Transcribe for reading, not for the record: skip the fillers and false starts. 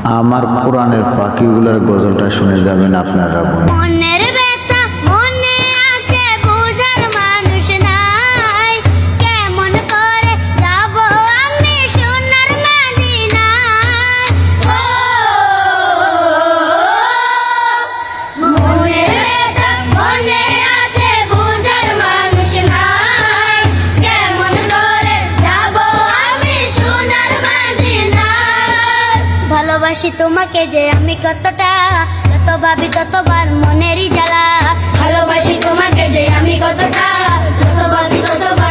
আমার কোরআনের পাখিগুলোর গজলটা শুনে যাবেন আপনারা। মনের ব্যথা মনে আছে বুঝার মানুষ নাই, কেমন করে যাব আমি সোনার মদিনায়। ও মনের ব্যথা মনে আছে বুঝার মানুষ নাই, কেমন করে যাব আমি সোনার মদিনায়। ভালোবাসি তোমাকে যে আমি কতটা, যত ভাবি ততবার মনেরই জ্বালা। ভালোবাসি তোমাকে যে আমি কতটা, যত ভাবি ততবার